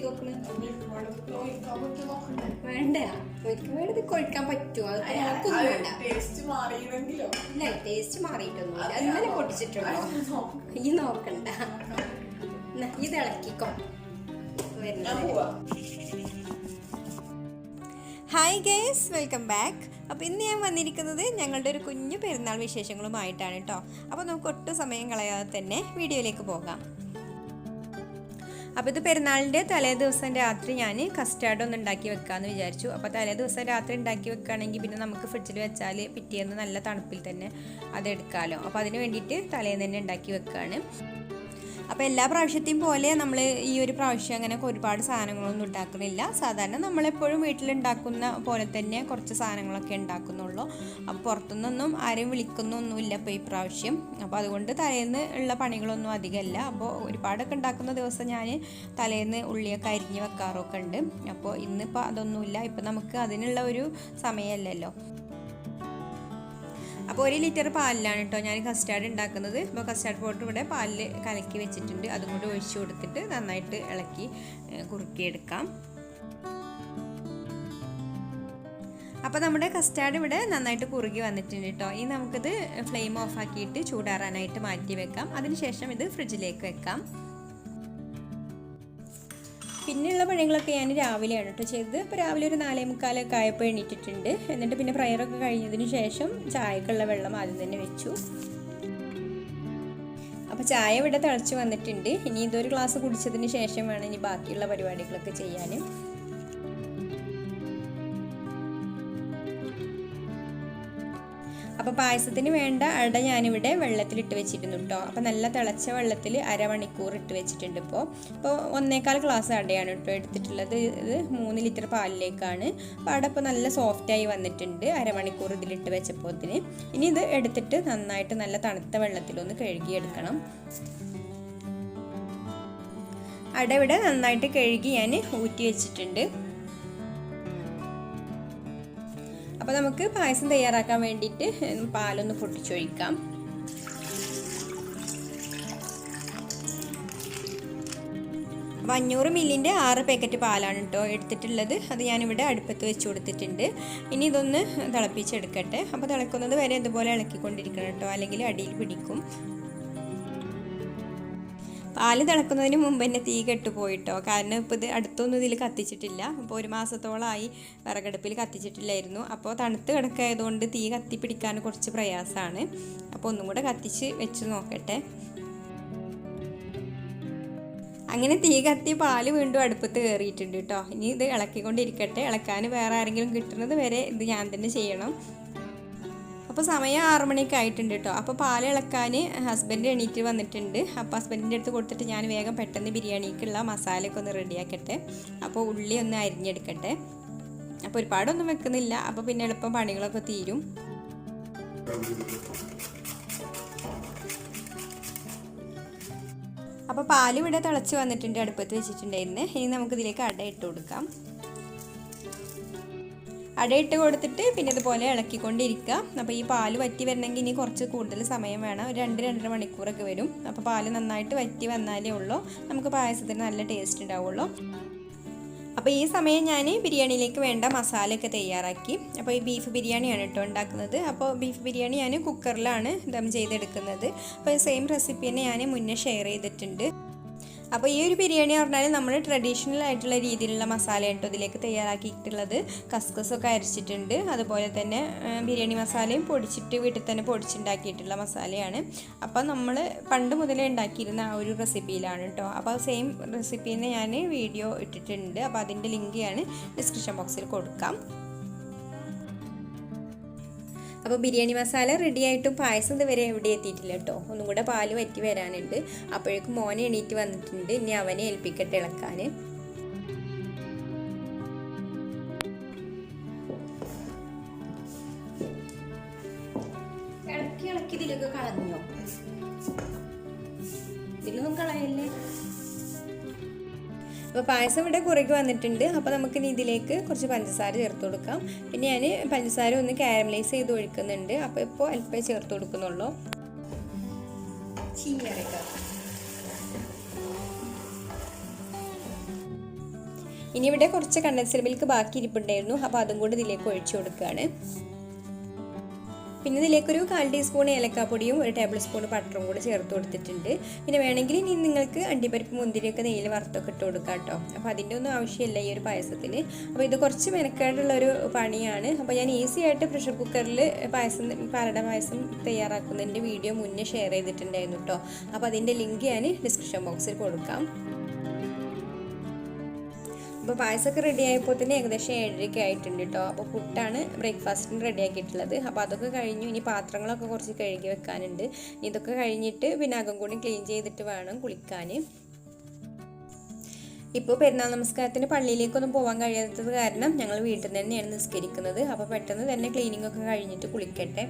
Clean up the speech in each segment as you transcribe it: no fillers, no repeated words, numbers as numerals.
വെക്കണേ? വേണ്ട, ഒരിക്കൽ വേണ്ടത് കൊഴിക്കാൻ പറ്റുമോ? ഇല്ല, ടേസ്റ്റ് മാറിയിട്ടൊന്നുമില്ല. ഇന്നലെ പൊട്ടിച്ചിട്ടുണ്ടോ? ഈ നോക്കണ്ട, ഇത് ഇളക്കിക്കോ. Hi guys, welcome back. അപ്പോൾ ഇന്ന് ഞാൻ വന്നിരിക്കുന്നത് ഞങ്ങളുടെ ഒരു കുഞ്ഞു പെരുന്നാൾ വിശേഷങ്ങളുമായിട്ടാണ് കേട്ടോ. അപ്പോൾ നമുക്ക് ഒട്ടും സമയം കളയാതെ തന്നെ വീഡിയോയിലേക്ക് പോകാം. അപ്പോൾ ഇത് പെരുന്നാളിൻ്റെ തലേ ദിവസം രാത്രി ഞാൻ കസ്റ്റാർഡ് ഒന്ന് ഉണ്ടാക്കി വെക്കാമെന്ന് വിചാരിച്ചു. അപ്പോൾ തലേ ദിവസം രാത്രി ഉണ്ടാക്കി വെക്കുകയാണെങ്കിൽ പിന്നെ നമുക്ക് ഫ്രിഡ്ജിൽ വെച്ചാൽ പിറ്റേന്ന് നല്ല തണുപ്പിൽ തന്നെ അതെടുക്കാമല്ലോ. അപ്പോൾ അതിന് വേണ്ടിയിട്ട് തലേന്ന് തന്നെ ഉണ്ടാക്കി വെക്കുകയാണ്. അപ്പോൾ എല്ലാ പ്രാവശ്യത്തെയും പോലെ നമ്മൾ ഈ ഒരു പ്രാവശ്യം അങ്ങനെ ഒരുപാട് സാധനങ്ങളൊന്നും ഉണ്ടാക്കുന്നില്ല. സാധാരണ നമ്മളെപ്പോഴും വീട്ടിലുണ്ടാക്കുന്ന പോലെ തന്നെ കുറച്ച് സാധനങ്ങളൊക്കെ ഉണ്ടാക്കുന്നുള്ളൂ. അപ്പോൾ പുറത്തുനിന്നൊന്നും ആരെയും വിളിക്കുന്നൊന്നുമില്ല ഇപ്പോൾ ഈ പ്രാവശ്യം. അപ്പോൾ അതുകൊണ്ട് തലേന്ന് ഉള്ള പണികളൊന്നും അധികമല്ല. അപ്പോൾ ഒരുപാടൊക്കെ ഉണ്ടാക്കുന്ന ദിവസം ഞാൻ തലേന്ന് ഉള്ളിയൊക്കെ അരിഞ്ഞ് വെക്കാറൊക്കെ ഉണ്ട്. അപ്പോൾ ഇന്നിപ്പോൾ അതൊന്നുമില്ല. ഇപ്പം നമുക്ക് അതിനുള്ള ഒരു സമയമല്ലല്ലോ. അപ്പോൾ 1 ലിറ്റർ പാലിലാണ് കേട്ടോ ഞാൻ കസ്റ്റാർഡ് ഉണ്ടാക്കുന്നത്. അപ്പോൾ കസ്റ്റാർഡ് പൗഡർ ഇവിടെ പാലിൽ കലക്കി വെച്ചിട്ടുണ്ട്. അതും കൂടി ഒഴിച്ചു കൊടുത്തിട്ട് നന്നായിട്ട് ഇളക്കി കുറുക്കിയെടുക്കാം. അപ്പോൾ നമ്മുടെ കസ്റ്റാർഡ് ഇവിടെ നന്നായിട്ട് കുറുകി വന്നിട്ടുണ്ട് കേട്ടോ. ഇനി നമുക്കിത് ഫ്ലെയിം ഓഫ് ആക്കിയിട്ട് ചൂടാറാനായിട്ട് മാറ്റി വെക്കാം. അതിനുശേഷം ഇത് ഫ്രിഡ്ജിലേക്ക് വെക്കാം. പിന്നെയുള്ള പണികളൊക്കെ ഞാൻ രാവിലെയാണ് കേട്ടോ ചെയ്തത്. അപ്പോൾ രാവിലെ ഒരു 4:45 ആയപ്പോൾ എണീറ്റിട്ടുണ്ട്. എന്നിട്ട് പിന്നെ പ്രയറൊക്കെ കഴിഞ്ഞതിന് ശേഷം ചായക്കുള്ള വെള്ളം ആദ്യം തന്നെ വെച്ചു. അപ്പോൾ ചായ ഇവിടെ തിളച്ച് വന്നിട്ടുണ്ട്. ഇനി ഇതൊരു ഗ്ലാസ് കുടിച്ചതിന് ശേഷം വേണം ഇനി ബാക്കിയുള്ള പരിപാടികളൊക്കെ ചെയ്യാൻ. അപ്പോൾ പായസത്തിന് വേണ്ട അട ഞാനിവിടെ വെള്ളത്തിലിട്ട് വെച്ചിരുന്നു കേട്ടോ. അപ്പോൾ നല്ല തിളച്ച വെള്ളത്തിൽ അരമണിക്കൂർ ഇട്ട് വെച്ചിട്ടുണ്ട്. ഇപ്പോൾ 1.25 ഗ്ലാസ് അടയാണ് കേട്ടോ എടുത്തിട്ടുള്ളത്. ഇത് 3 ലിറ്റർ പാലിലേക്കാണ്. അപ്പോൾ അട ഇപ്പോൾ നല്ല സോഫ്റ്റായി വന്നിട്ടുണ്ട് അരമണിക്കൂർ ഇതിലിട്ട് വെച്ചപ്പോഴത്തിന്. ഇനി ഇത് എടുത്തിട്ട് നന്നായിട്ട് നല്ല തണുത്ത വെള്ളത്തിലൊന്ന് കഴുകിയെടുക്കണം. അട ഇവിടെ നന്നായിട്ട് കഴുകി ഞാൻ ഊറ്റി വെച്ചിട്ടുണ്ട്. അപ്പോൾ നമുക്ക് പായസം തയ്യാറാക്കാൻ വേണ്ടിയിട്ട് പാലൊന്ന് പൊട്ടിച്ചൊഴിക്കാം. അപ്പോൾ 500 മില്ലിൻ്റെ 6 പാക്കറ്റ് പാലാണ് കേട്ടോ എടുത്തിട്ടുള്ളത്. അത് ഞാനിവിടെ അടുപ്പത്ത് വെച്ച് കൊടുത്തിട്ടുണ്ട്. ഇനി ഇതൊന്ന് തിളപ്പിച്ചെടുക്കട്ടെ. അപ്പോൾ തിളക്കുന്നത് വരെ ഇതുപോലെ ഇളക്കിക്കൊണ്ടിരിക്കണം കേട്ടോ, അല്ലെങ്കിൽ അടിയിൽ പിടിക്കും. പാല് തിളക്കുന്നതിന് മുമ്പ് തന്നെ തീ കെട്ടുപോയിട്ടോ. കാരണം ഇപ്പോൾ ഇത് അടുത്തൊന്നും ഇതിൽ കത്തിച്ചിട്ടില്ല. അപ്പോൾ 1 മാസത്തോളമായി വിറകടുപ്പിൽ കത്തിച്ചിട്ടില്ലായിരുന്നു. അപ്പോൾ തണുത്ത് കിടക്കായതുകൊണ്ട് തീ കത്തിപ്പിടിക്കാൻ കുറച്ച് പ്രയാസമാണ്. അപ്പോൾ ഒന്നും കൂടെ കത്തിച്ച് വെച്ച് നോക്കട്ടെ. അങ്ങനെ തീ കത്തി പാല് വീണ്ടും അടുപ്പത്ത് കയറിയിട്ടുണ്ട് കേട്ടോ. ഇനി ഇത് ഇളക്കിക്കൊണ്ടിരിക്കട്ടെ. ഇളക്കാൻ വേറെ ആരെങ്കിലും കിട്ടുന്നത് വരെ ഇത് ഞാൻ തന്നെ ചെയ്യണം. അപ്പോൾ സമയം 6 മണിയൊക്കെ ആയിട്ടുണ്ട് കേട്ടോ. അപ്പോൾ പാൽ ഇളക്കാൻ ഹസ്ബൻഡ് എണീറ്റ് വന്നിട്ടുണ്ട്. അപ്പോൾ ഹസ്ബൻഡിൻ്റെ അടുത്ത് കൊടുത്തിട്ട് ഞാൻ വേഗം പെട്ടെന്ന് ബിരിയാണിക്കുള്ള മസാലയൊക്കെ ഒന്ന് റെഡിയാക്കട്ടെ. അപ്പോൾ ഉള്ളി ഒന്ന് അരിഞ്ഞെടുക്കട്ടെ. അപ്പോൾ ഒരുപാടൊന്നും വെക്കുന്നില്ല. അപ്പോൾ പിന്നെ എളുപ്പം പണികളൊക്കെ തീരും. അപ്പോൾ പാൽ ഇവിടെ തിളച്ച് വന്നിട്ടുണ്ട്, അടുപ്പത്ത് വെച്ചിട്ടുണ്ടായിരുന്നു. ഇനി നമുക്കിതിലേക്ക് അട ഇട്ട് കൊടുക്കാം. അടയിട്ട് കൊടുത്തിട്ട് പിന്നെ ഇതുപോലെ ഇളക്കിക്കൊണ്ടിരിക്കുക. അപ്പോൾ ഈ പാല് വറ്റി വരണമെങ്കിൽ ഇനി കുറച്ച് കൂടുതൽ സമയം വേണം. ഒരു 2-2.5 മണിക്കൂറൊക്കെ വരും. അപ്പോൾ പാല് നന്നായിട്ട് വറ്റി വന്നാലേ ഉള്ളൂ നമുക്ക് പായസത്തിന് നല്ല ടേസ്റ്റ് ഉണ്ടാവുള്ളൂ. അപ്പോൾ ഈ സമയം ഞാൻ ബിരിയാണിയിലേക്ക് വേണ്ട മസാലയൊക്കെ തയ്യാറാക്കി. അപ്പോൾ ഈ ബീഫ് ബിരിയാണിയാണ് കേട്ടോ ഉണ്ടാക്കുന്നത്. അപ്പോൾ ബീഫ് ബിരിയാണി ഞാൻ കുക്കറിലാണ് ദം ചെയ്തെടുക്കുന്നത്. അപ്പോൾ സെയിം റെസിപ്പി തന്നെ ഞാൻ മുന്നേ ഷെയർ ചെയ്തിട്ടുണ്ട്. അപ്പോൾ ഈ ഒരു ബിരിയാണി പറഞ്ഞാൽ നമ്മൾ ട്രഡീഷണൽ ആയിട്ടുള്ള രീതിയിലുള്ള മസാല കേട്ടോ ഇതിലേക്ക് തയ്യാറാക്കിയിട്ടുള്ളത്. കസ്കസൊക്കെ അരച്ചിട്ടുണ്ട്. അതുപോലെ തന്നെ ബിരിയാണി മസാലയും പൊടിച്ചിട്ട് വീട്ടിൽ തന്നെ പൊടിച്ചുണ്ടാക്കിയിട്ടുള്ള മസാലയാണ്. അപ്പോൾ നമ്മൾ പണ്ട് മുതലേ ഉണ്ടാക്കിയിരുന്ന ആ ഒരു റെസിപ്പിയിലാണ് കേട്ടോ. അപ്പോൾ സെയിം റെസിപ്പീനെ ഞാൻ വീഡിയോ ഇട്ടിട്ടുണ്ട്. അപ്പോൾ അതിൻ്റെ ലിങ്ക് ഞാൻ ഡിസ്ക്രിപ്ഷൻ ബോക്സിൽ കൊടുക്കാം. അപ്പോൾ ബിരിയാണി മസാല റെഡി ആയിട്ടും പായസം ഇതുവരെ എവിടെ എത്തിയിട്ടില്ല കേട്ടോ. ഒന്നും കൂടെ പാല് വറ്റി വരാനുണ്ട്. അപ്പോഴേക്കും മോനെ എണീറ്റ് വന്നിട്ടുണ്ട്. ഇനി അവനെ ഏൽപ്പിക്കട്ടെ ഇളക്കാൻ. ഇളക്കി ഇതിലൊക്കെ കളഞ്ഞോ? ഇതിലൊന്നും കളയല്ലേ. അപ്പോൾ പായസം ഇവിടെ കുറുകി വന്നിട്ടുണ്ട്. അപ്പോൾ നമുക്കിനി ഇതിലേക്ക് കുറച്ച് പഞ്ചസാര ചേർത്ത് കൊടുക്കാം. പിന്നെ ഞാൻ പഞ്ചസാര ഒന്ന് കാരമലൈസ് ചെയ്ത് ഒഴിക്കുന്നുണ്ട്. അപ്പോൾ ഇപ്പോൾ അല്പം ചേർത്ത് കൊടുക്കുന്നുള്ളൂ. ഇനി ഇവിടെ കുറച്ച് കണ്ടൻസ്ഡ് മിൽക്ക് ബാക്കി ഇരിപ്പുണ്ടായിരുന്നു, അപ്പോൾ അതും കൂടി ഇതിലേക്ക് ഒഴിച്ചു കൊടുക്കുകയാണ്. പിന്നെ ഇതിലേക്കൊരു 1/4 ടീസ്പൂൺ ഏലക്കാപ്പൊടിയും 1 ടേബിൾ സ്പൂൺ ബട്ടറും കൂടി ചേർത്ത് കൊടുത്തിട്ടുണ്ട്. പിന്നെ വേണമെങ്കിൽ ഇനി നിങ്ങൾക്ക് അണ്ടിപ്പരിപ്പ് മുന്തിരിയൊക്കെ നെയ്യിൽ വറുത്തൊക്കെ ഇട്ട് കൊടുക്കാം കേട്ടോ. അപ്പോൾ അതിൻ്റെ ഒന്നും ആവശ്യമില്ല ഈ ഒരു പായസത്തിന്. അപ്പോൾ ഇത് കുറച്ച് മെനക്കേടുള്ളൊരു പണിയാണ്. അപ്പോൾ ഞാൻ ഈസി ആയിട്ട് പ്രഷർ കുക്കറിൽ പാലട പായസം തയ്യാറാക്കുന്നതിൻ്റെ വീഡിയോ മുന്നേ ഷെയർ ചെയ്തിട്ടുണ്ടായിരുന്നു കേട്ടോ. അപ്പോൾ അതിൻ്റെ ലിങ്ക് ഞാൻ ഡിസ്ക്രിപ്ഷൻ ബോക്സിൽ കൊടുക്കാം. അപ്പോൾ പായസമൊക്കെ റെഡി ആയപ്പോൾ തന്നെ ഏകദേശം 7:30 ആയിട്ടുണ്ട് കേട്ടോ. അപ്പോൾ പുട്ടാണ് ബ്രേക്ക്ഫാസ്റ്റിന് റെഡി ആക്കിയിട്ടുള്ളത്. അപ്പോൾ അതൊക്കെ കഴിഞ്ഞു. ഇനി പാത്രങ്ങളൊക്കെ കുറച്ച് കഴുകി വെക്കാനുണ്ട്. ഇതൊക്കെ കഴിഞ്ഞിട്ട് പിന്നെ അകം കൂടി ക്ലീൻ ചെയ്തിട്ട് വേണം കുളിക്കാൻ. ഇപ്പോൾ പെരുന്നാൾ നമസ്കാരത്തിന് പള്ളിയിലേക്കൊന്നും പോകാൻ കഴിയാത്തത് കാരണം ഞങ്ങൾ വീട്ടിൽ നിന്ന് തന്നെയാണ് നിസ്കരിക്കുന്നത്. അപ്പോൾ പെട്ടെന്ന് തന്നെ ക്ലീനിങ് ഒക്കെ കഴിഞ്ഞിട്ട് കുളിക്കട്ടെ.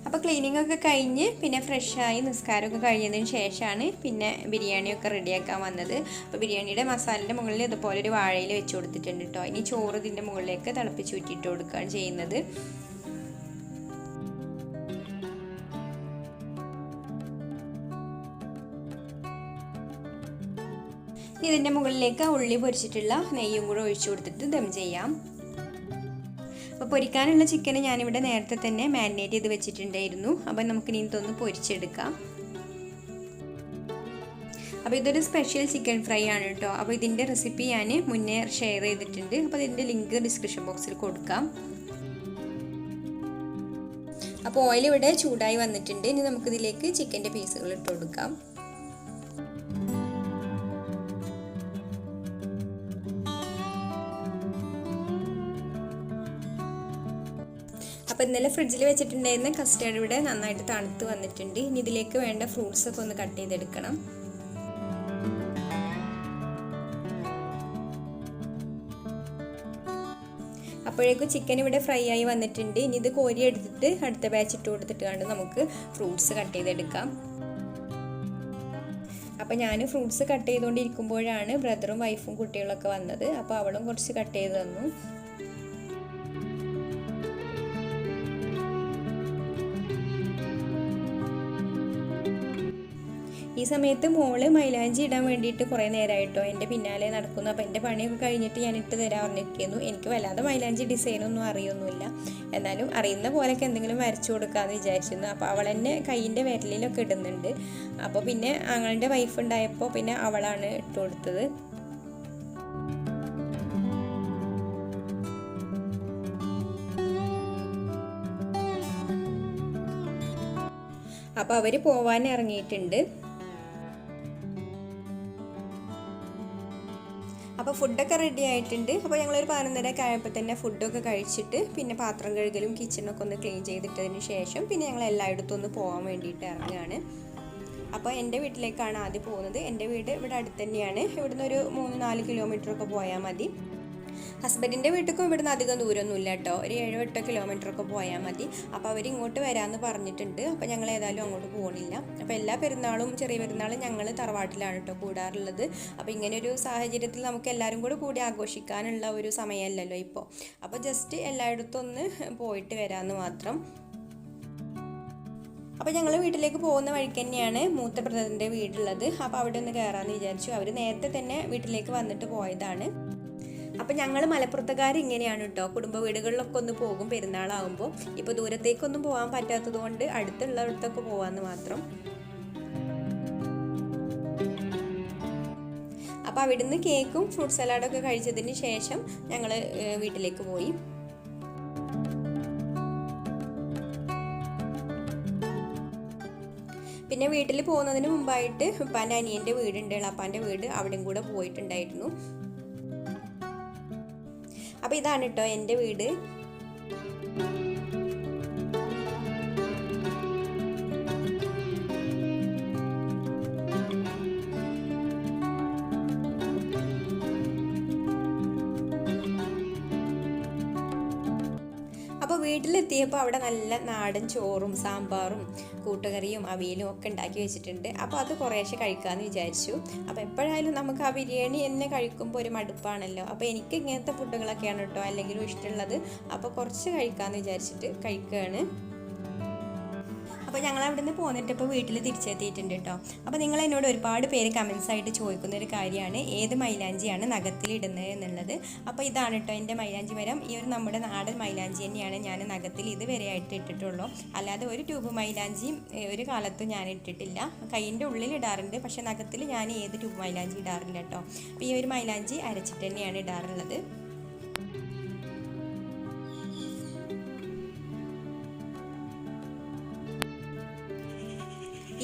അപ്പോൾ ക്ലീനിങ് ഒക്കെ കഴിഞ്ഞ് പിന്നെ ഫ്രഷായി നിസ്കാരമൊക്കെ കഴിഞ്ഞതിന് ശേഷമാണ് പിന്നെ ബിരിയാണിയൊക്കെ റെഡിയാക്കാൻ വന്നത്. അപ്പോൾ ബിരിയാണിയുടെ മസാലയുടെ മുകളിൽ ഇതുപോലെ ഒരു വാഴയിൽ വെച്ച് കൊടുത്തിട്ടുണ്ട് കേട്ടോ. ഇനി ചോറ് ഇതിൻ്റെ മുകളിലേക്ക് തിളപ്പിച്ച് ഊറ്റിയിട്ട് കൊടുക്കുകയാണ് ചെയ്യുന്നത്. ഇതിൻ്റെ മുകളിലേക്ക് ഉള്ളി പൊരിച്ചിട്ടുള്ള നെയ്യും കൂടെ ഒഴിച്ചു കൊടുത്തിട്ട് ദം ചെയ്യാം. അപ്പോൾ പൊരിക്കാനുള്ള ചിക്കൻ ഞാനിവിടെ നേരത്തെ തന്നെ മാരിനേറ്റ് ചെയ്ത് വെച്ചിട്ടുണ്ടായിരുന്നു. അപ്പോൾ നമുക്കിനി ഇതൊന്ന് പൊരിച്ചെടുക്കാം. അപ്പോൾ ഇതൊരു സ്പെഷ്യൽ ചിക്കൻ ഫ്രൈ ആണ് കേട്ടോ. അപ്പോൾ ഇതിൻ്റെ റെസിപ്പി ഞാൻ മുന്നേ ഷെയർ ചെയ്തിട്ടുണ്ട്. അപ്പോൾ ഇതിൻ്റെ ലിങ്ക് ഡിസ്ക്രിപ്ഷൻ ബോക്സിൽ കൊടുക്കാം. അപ്പോൾ ഓയിൽ ഇവിടെ ചൂടായി വന്നിട്ടുണ്ട്. ഇനി നമുക്കിതിലേക്ക് ചിക്കൻ്റെ പീസുകൾ ഇട്ട് കൊടുക്കാം. അപ്പോൾ ഇന്നലെ ഫ്രിഡ്ജിൽ വെച്ചിട്ടുണ്ടായിരുന്ന കസ്റ്റേർഡ് ഇവിടെ നന്നായിട്ട് തണുത്ത് വന്നിട്ടുണ്ട്. ഇനി ഇതിലേക്ക് വേണ്ട ഫ്രൂട്ട്സൊക്കെ ഒന്ന് കട്ട് ചെയ്തെടുക്കണം. അപ്പോഴേക്കും ചിക്കൻ ഇവിടെ ഫ്രൈ ആയി വന്നിട്ടുണ്ട്. ഇനി ഇത് കോരി എടുത്തിട്ട് അടുത്ത ബാച്ച് ഇട്ട് കൊടുത്തിട്ട് കണ്ട് നമുക്ക് ഫ്രൂട്ട്സ് കട്ട് ചെയ്തെടുക്കാം. അപ്പോൾ ഞാൻ ഫ്രൂട്ട്സ് കട്ട് ചെയ്തുകൊണ്ടിരിക്കുമ്പോഴാണ് ബ്രദറും വൈഫും കുട്ടികളൊക്കെ വന്നത്. അപ്പോൾ അവളും കുറച്ച് കട്ട് ചെയ്ത് തന്നു. ഈ സമയത്ത് മോള് മൈലാഞ്ചി ഇടാൻ വേണ്ടിയിട്ട് കുറേ നേരമായിട്ടോ എൻ്റെ പിന്നാലെ നടക്കുന്നു. അപ്പോൾ എൻ്റെ പണിയൊക്കെ കഴിഞ്ഞിട്ട് ഞാൻ ഇട്ട് തരാൻ പറഞ്ഞിരിക്കുന്നു. എനിക്ക് വല്ലാതെ മൈലാഞ്ചി ഡിസൈനൊന്നും അറിയൊന്നുമില്ല. എന്നാലും അറിയുന്ന പോലെയൊക്കെ എന്തെങ്കിലും വരച്ചു കൊടുക്കാമെന്ന് വിചാരിച്ചിരുന്നു. അപ്പോൾ അവൾ തന്നെ കയ്യിൻ്റെ വിരലിലൊക്കെ ഇടുന്നുണ്ട്. അപ്പോൾ പിന്നെ ആങ്ങളുടെ വൈഫ് ഉണ്ടായപ്പോൾ പിന്നെ അവളാണ് ഇട്ട് കൊടുത്തത്. അപ്പോൾ അവർ പോവാൻ ഇറങ്ങിയിട്ടുണ്ട്. അപ്പോൾ ഫുഡൊക്കെ റെഡി ആയിട്ടുണ്ട്. അപ്പോൾ ഞങ്ങളൊരു 11:30 ആയപ്പോൾ തന്നെ ഫുഡൊക്കെ കഴിച്ചിട്ട് പിന്നെ പാത്രം കഴുകലും കിച്ചണൊക്കെ ഒന്ന് ക്ലീൻ ചെയ്തിട്ടതിന് ശേഷം പിന്നെ ഞങ്ങൾ എല്ലായിടത്തും ഒന്ന് പോകാൻ വേണ്ടിയിട്ട് ഇറങ്ങുകയാണ്. അപ്പോൾ എൻ്റെ വീട്ടിലേക്കാണ് ആദ്യം പോകുന്നത്. എൻ്റെ വീട് ഇവിടെ അടുത്ത് തന്നെയാണ്. ഇവിടുന്ന് ഒരു 3-4 കിലോമീറ്ററൊക്കെ പോയാൽ മതി. ഹസ്ബൻഡിൻ്റെ വീട്ടിലും ഇവിടുന്ന് അധികം ദൂരമൊന്നുമില്ല കേട്ടോ. ഒരു 7-8 കിലോമീറ്ററൊക്കെ പോയാൽ മതി. അപ്പോൾ അവർ ഇങ്ങോട്ട് വരാമെന്ന് പറഞ്ഞിട്ടുണ്ട്. അപ്പോൾ ഞങ്ങൾ ഏതായാലും അങ്ങോട്ട് പോകണില്ല. അപ്പോൾ എല്ലാ പെരുന്നാളും ചെറിയ പെരുന്നാളും ഞങ്ങൾ തറവാട്ടിലാണ് കേട്ടോ കൂടാറുള്ളത്. അപ്പോൾ ഇങ്ങനെയൊരു സാഹചര്യത്തിൽ നമുക്ക് എല്ലാവരും കൂടി ആഘോഷിക്കാനുള്ള ഒരു സമയമല്ലല്ലോ ഇപ്പോൾ. അപ്പോൾ ജസ്റ്റ് എല്ലായിടത്തും ഒന്ന് പോയിട്ട് വരാമെന്ന് മാത്രം. അപ്പോൾ ഞങ്ങൾ വീട്ടിലേക്ക് പോകുന്ന വഴിക്ക് തന്നെയാണ് മൂത്ത ബ്രദറിൻ്റെ വീടുള്ളത്. അപ്പോൾ അവിടെ ഒന്ന് കയറാമെന്ന് വിചാരിച്ചു. അവർ നേരത്തെ തന്നെ വീട്ടിലേക്ക് വന്നിട്ട് പോയതാണ്. അപ്പോൾ ഞങ്ങൾ മലപ്പുറത്തുകാർ ഇങ്ങനെയാണ് കേട്ടോ. കുടുംബ വീടുകളിലൊക്കെ ഒന്ന് പോകും പെരുന്നാളാകുമ്പോൾ. ഇപ്പോൾ ദൂരത്തേക്കൊന്നും പോകാൻ പറ്റാത്തത് കൊണ്ട് അടുത്തുള്ളയിടത്തൊക്കെ പോകാമെന്ന് മാത്രം. അപ്പോൾ അവിടുന്ന് കേക്കും ഫ്രൂട്ട് സലാഡൊക്കെ കഴിച്ചതിന് ശേഷം ഞങ്ങൾ വീട്ടിലേക്ക് പോയി. പിന്നെ വീട്ടിൽ പോകുന്നതിന് മുമ്പായിട്ട് ഉപ്പാൻ്റെ അനിയൻ്റെ വീടുണ്ട്, ഇളപ്പാൻ്റെ വീട്, അവിടെയും കൂടെ പോയിട്ടുണ്ടായിരുന്നു. അപ്പോൾ ഇതാണ് കേട്ടോ എൻ്റെ വീട്. അപ്പോൾ വീട്ടിലെത്തിയപ്പോൾ അവിടെ നല്ല നാടൻ ചോറും സാമ്പാറും കൂട്ടുകറിയും അവിയലും ഒക്കെ ഉണ്ടാക്കി വെച്ചിട്ടുണ്ട്. അപ്പോൾ അത് കുറേശ്ശെ കഴിക്കാമെന്ന് വിചാരിച്ചു. അപ്പോൾ എപ്പോഴായാലും നമുക്ക് ആ ബിരിയാണി തന്നെ കഴിക്കുമ്പോൾ ഒരു മടുപ്പാണല്ലോ. അപ്പോൾ എനിക്ക് ഇങ്ങനത്തെ ഫുഡുകളൊക്കെയാണ് കേട്ടോ അല്ലെങ്കിലും ഇഷ്ടമുള്ളത്. അപ്പോൾ കുറച്ച് കഴിക്കാമെന്ന് വിചാരിച്ചിട്ട് കഴിക്കുകയാണ്. അപ്പോൾ ഞങ്ങൾ അവിടെ നിന്ന് പോന്നിട്ട് ഇപ്പോൾ വീട്ടിൽ തിരിച്ചെത്തിയിട്ടുണ്ട് കേട്ടോ. അപ്പോൾ നിങ്ങൾ എന്നോട് ഒരുപാട് പേര് കമൻസ് ആയിട്ട് ചോദിക്കുന്ന ഒരു കാര്യമാണ് ഏത് മൈലാഞ്ചിയാണ് നഖത്തിൽ ഇടുന്നത് എന്നുള്ളത്. അപ്പോൾ ഇതാണ് കേട്ടോ എൻ്റെ മൈലാഞ്ചി മരം. ഈ ഒരു നമ്മുടെ നാടൻ മൈലാഞ്ചി തന്നെയാണ് ഞാൻ നഖത്തിൽ ഇതുവരെയായിട്ട് ഇട്ടിട്ടുള്ളൂ. അല്ലാതെ ഒരു ട്യൂബ് മൈലാഞ്ചിയും ഒരു കാലത്തും ഞാൻ ഇട്ടിട്ടില്ല. കൈയിൻ്റെ ഉള്ളിൽ ഇടാറുണ്ട്, പക്ഷേ നഖത്തിൽ ഞാൻ ഏത് ട്യൂബ് മൈലാഞ്ചി ഇടാറില്ല കേട്ടോ. അപ്പോൾ ഈ ഒരു മൈലാഞ്ചി അരച്ചിട്ട് തന്നെയാണ് ഇടാറുള്ളത്.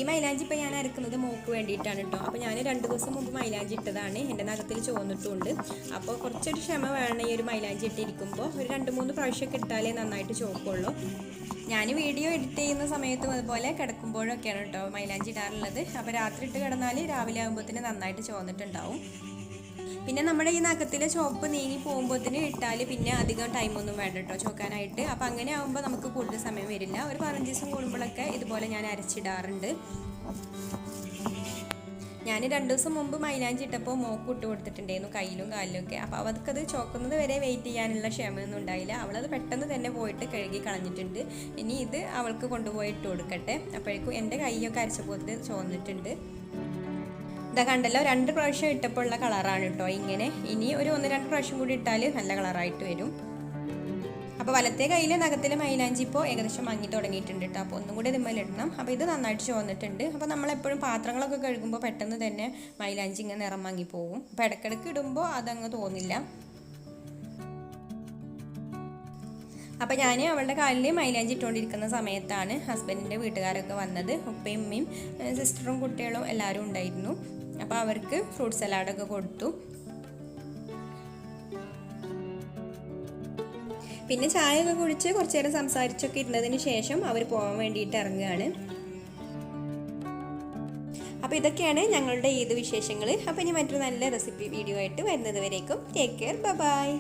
ഈ മൈലാഞ്ചി ഇപ്പോൾ ഞാൻ അരക്കുന്നത് മോക്ക് വേണ്ടിയിട്ടാണ് കേട്ടോ. അപ്പോൾ ഞാൻ 2 ദിവസം മുമ്പ് മൈലാഞ്ചി ഇട്ടതാണ്, എൻ്റെ നഖത്തിൽ ചോന്നിട്ടുമുണ്ട്. അപ്പോൾ കുറച്ചൊരു ക്ഷമ വേണം ഈ ഒരു മൈലാഞ്ചി ഇട്ടിരിക്കുമ്പോൾ. ഒരു 2-3 പ്രാവശ്യമൊക്കെ ഇട്ടാലേ നന്നായിട്ട് ചോക്കുള്ളൂ. ഞാൻ വീഡിയോ എഡിറ്റ് ചെയ്യുന്ന സമയത്തും അതുപോലെ കിടക്കുമ്പോഴൊക്കെയാണ് കേട്ടോ മൈലാഞ്ചി ഇടാറുള്ളത്. അപ്പോൾ രാത്രി ഇട്ട് കിടന്നാൽ രാവിലെ ആകുമ്പോഴത്തേന് നന്നായിട്ട് ചോന്നിട്ടുണ്ടാവും. പിന്നെ നമ്മുടെ ഈ നഖത്തിലെ ചോപ്പ് നീങ്ങി പോകുമ്പോഴത്തേന് ഇട്ടാൽ പിന്നെ അധികം ടൈമൊന്നും വേണ്ട കേട്ടോ ചോക്കാനായിട്ട്. അപ്പോൾ അങ്ങനെ ആകുമ്പോൾ നമുക്ക് കൂടുതൽ സമയം വരില്ല. ഒരു 15 ദിവസം കൂടുമ്പോഴൊക്കെ ഇതുപോലെ ഞാൻ അരച്ചിടാറുണ്ട്. ഞാൻ 2 ദിവസം മുമ്പ് മൈലാഞ്ചി ഇട്ടപ്പോൾ മോക്ക് ഇട്ട് കൊടുത്തിട്ടുണ്ടായിരുന്നു കയ്യിലും കാലിലും ഒക്കെ. അപ്പോൾ അവർക്കത് ചോക്കുന്നത് വരെ വെയിറ്റ് ചെയ്യാനുള്ള ക്ഷമയൊന്നും ഉണ്ടായില്ല. അവളത് പെട്ടെന്ന് തന്നെ പോയിട്ട് കഴുകി കളഞ്ഞിട്ടുണ്ട്. ഇനി ഇത് അവൾക്ക് കൊണ്ടുപോയി ഇട്ട് കൊടുക്കട്ടെ. അപ്പോഴേക്കും എൻ്റെ കൈയൊക്കെ അരച്ചപ്പോൾ ചോന്നിട്ടുണ്ട്. ഇതാ കണ്ടല്ലോ, 2 പ്രാവശ്യം ഇട്ടപ്പോൾ ഉള്ള കളറാണ് കേട്ടോ ഇങ്ങനെ. ഇനി ഒരു 1-2 പ്രാവശ്യം കൂടി ഇട്ടാൽ നല്ല കളറായിട്ട് വരും. അപ്പോൾ വലത്തെ കയ്യിലെ നഖത്തിലെ മൈലാഞ്ചി ഇപ്പോൾ ഏകദേശം മങ്ങി തുടങ്ങിയിട്ടുണ്ട് കേട്ടോ. അപ്പോൾ ഒന്നും കൂടി ഇതുമ്മലിടണം. അപ്പോൾ ഇത് നന്നായിട്ട് ചോന്നിട്ടുണ്ട്. അപ്പോൾ നമ്മളെപ്പോഴും പാത്രങ്ങളൊക്കെ കഴുകുമ്പോൾ പെട്ടെന്ന് തന്നെ മൈലാഞ്ചി ഇങ്ങനെ നിറം മങ്ങി പോകും. അപ്പോൾ ഇടയ്ക്കിടയ്ക്ക് ഇടുമ്പോൾ അതങ്ങ് തോന്നില്ല. അപ്പോൾ ഞാൻ അവളുടെ കാലിൽ മൈലാഞ്ചി ഇട്ടുകൊണ്ടിരിക്കുന്ന സമയത്താണ് ഹസ്ബൻഡിൻ്റെ വീട്ടുകാരൊക്കെ വന്നത്. ഉപ്പയും ഉമ്മയും സിസ്റ്ററും കുട്ടികളും എല്ലാവരും ഉണ്ടായിരുന്നു. അപ്പോൾ അവർക്ക് ഫ്രൂട്ട് സലാഡൊക്കെ കൊടുത്തു. പിന്നെ ചായയൊക്കെ കുടിച്ച് കുറച്ച് നേരം സംസാരിച്ചൊക്കെ ഇരുന്നതിന് ശേഷം അവർ പോകാൻ വേണ്ടിയിട്ട് ഇറങ്ങുകയാണ്. അപ്പോൾ ഇതൊക്കെയാണ് ഞങ്ങളുടെ ഈദ് വിശേഷങ്ങൾ. അപ്പോൾ ഇനി മറ്റൊരു നല്ല റെസിപ്പി വീഡിയോ ആയിട്ട് വരുന്നത് വരേക്കും ടേക്ക് കെയർ, ബൈ.